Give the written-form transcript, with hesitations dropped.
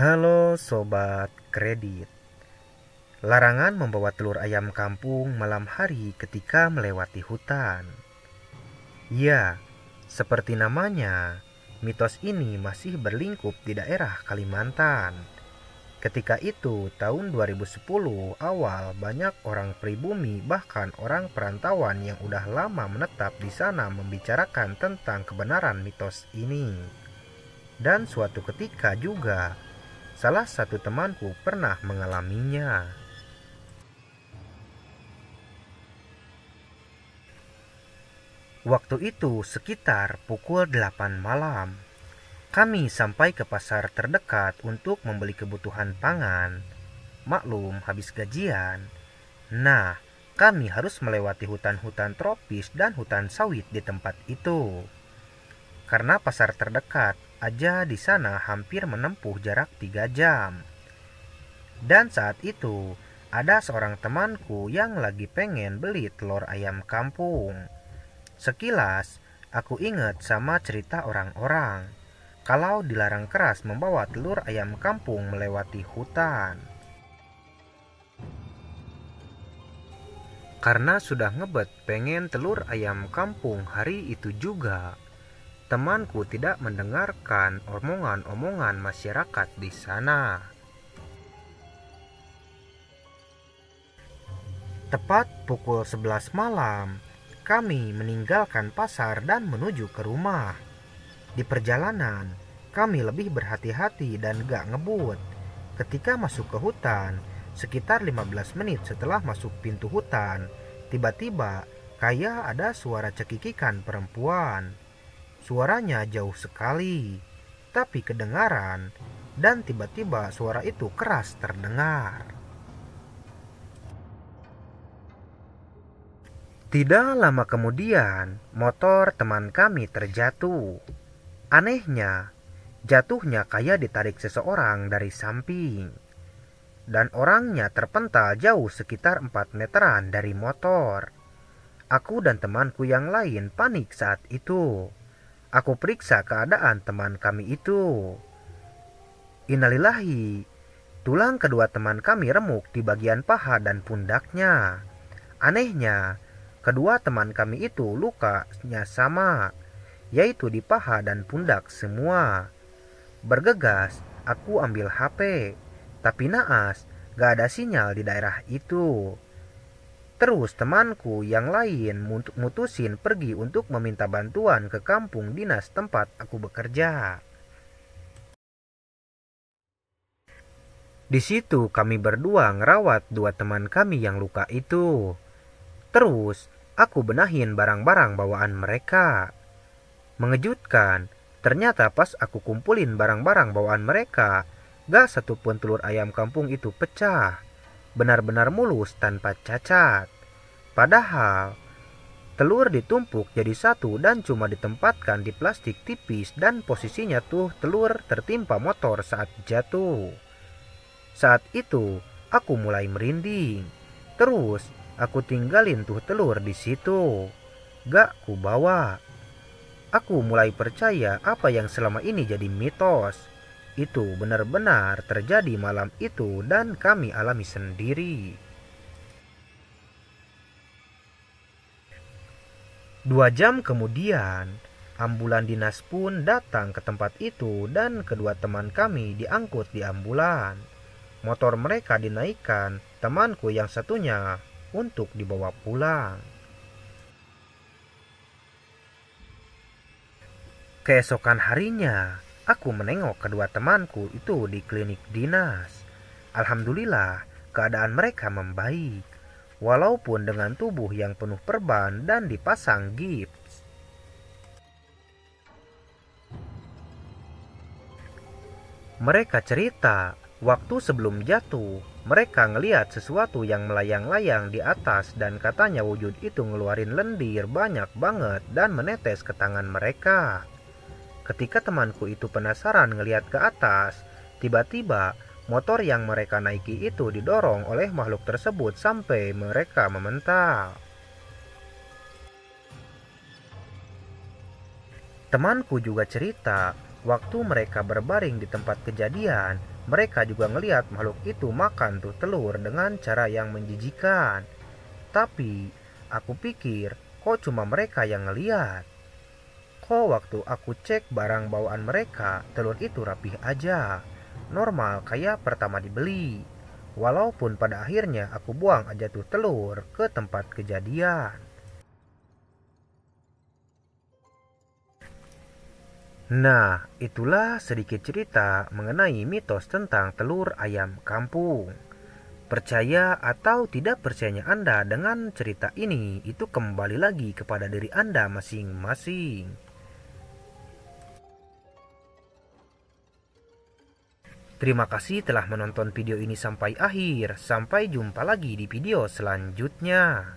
Halo Sobat Kredit. Larangan membawa telur ayam kampung malam hari ketika melewati hutan. Ya, seperti namanya, mitos ini masih berlingkup di daerah Kalimantan. Ketika itu, tahun 2010 awal, banyak orang pribumi bahkan orang perantauan yang udah lama menetap di sana membicarakan tentang kebenaran mitos ini. Dan suatu ketika juga, salah satu temanku pernah mengalaminya. Waktu itu sekitar pukul 8 malam. Kami sampai ke pasar terdekat untuk membeli kebutuhan pangan. Maklum, habis gajian. Nah, kami harus melewati hutan-hutan tropis dan hutan sawit di tempat itu. Karena pasar terdekat aja di sana hampir menempuh jarak 3 jam. Dan saat itu ada seorang temanku yang lagi pengen beli telur ayam kampung. Sekilas aku ingat sama cerita orang-orang kalau dilarang keras membawa telur ayam kampung melewati hutan. Karena sudah ngebet pengen telur ayam kampung hari itu juga, temanku tidak mendengarkan omongan-omongan masyarakat di sana. Tepat pukul 11 malam, kami meninggalkan pasar dan menuju ke rumah. Di perjalanan, kami lebih berhati-hati dan gak ngebut. Ketika masuk ke hutan, sekitar 15 menit setelah masuk pintu hutan, tiba-tiba kayak ada suara cekikikan perempuan. Suaranya jauh sekali, tapi kedengaran, dan tiba-tiba suara itu keras terdengar. Tidak lama kemudian, motor teman kami terjatuh. Anehnya, jatuhnya kayak ditarik seseorang dari samping. Dan orangnya terpental jauh sekitar 4 meteran dari motor. Aku dan temanku yang lain panik saat itu. Aku periksa keadaan teman kami itu. Innalillahi, tulang kedua teman kami remuk di bagian paha dan pundaknya. Anehnya, kedua teman kami itu lukanya sama, yaitu di paha dan pundak semua. Bergegas, aku ambil HP, tapi naas, gak ada sinyal di daerah itu. Terus temanku yang lain mutusin pergi untuk meminta bantuan ke kampung dinas tempat aku bekerja. Di situ kami berdua ngerawat dua teman kami yang luka itu. Terus aku benahin barang-barang bawaan mereka. Mengejutkan, ternyata pas aku kumpulin barang-barang bawaan mereka, gak satupun telur ayam kampung itu pecah. Benar-benar mulus tanpa cacat. Padahal telur ditumpuk jadi satu dan cuma ditempatkan di plastik tipis, dan posisinya tuh telur tertimpa motor saat jatuh. Saat itu aku mulai merinding. Terus aku tinggalin tuh telur di situ. Gak ku bawa. Aku mulai percaya apa yang selama ini jadi mitos itu benar-benar terjadi malam itu dan kami alami sendiri. 2 jam kemudian, ambulan dinas pun datang ke tempat itu dan kedua teman kami diangkut di ambulan. Motor mereka dinaikkan, temanku yang satunya untuk dibawa pulang. Keesokan harinya, aku menengok kedua temanku itu di klinik dinas. Alhamdulillah, keadaan mereka membaik, walaupun dengan tubuh yang penuh perban dan dipasang gips. Mereka cerita, waktu sebelum jatuh, mereka ngeliat sesuatu yang melayang-layang di atas dan katanya wujud itu ngeluarin lendir banyak banget dan menetes ke tangan mereka. Ketika temanku itu penasaran ngeliat ke atas, tiba-tiba motor yang mereka naiki itu didorong oleh makhluk tersebut sampai mereka memental. Temanku juga cerita, waktu mereka berbaring di tempat kejadian, Mereka juga ngelihat makhluk itu makan tuh telur dengan cara yang menjijikan. Tapi aku pikir kok cuma mereka yang ngelihat. Kok waktu aku cek barang bawaan mereka, telur itu rapih aja. Normal kayak pertama dibeli. Walaupun pada akhirnya aku buang aja tuh telur ke tempat kejadian. Nah, itulah sedikit cerita mengenai mitos tentang telur ayam kampung. Percaya atau tidak percayanya Anda dengan cerita ini, itu kembali lagi kepada diri Anda masing-masing. Terima kasih telah menonton video ini sampai akhir. Sampai jumpa lagi di video selanjutnya.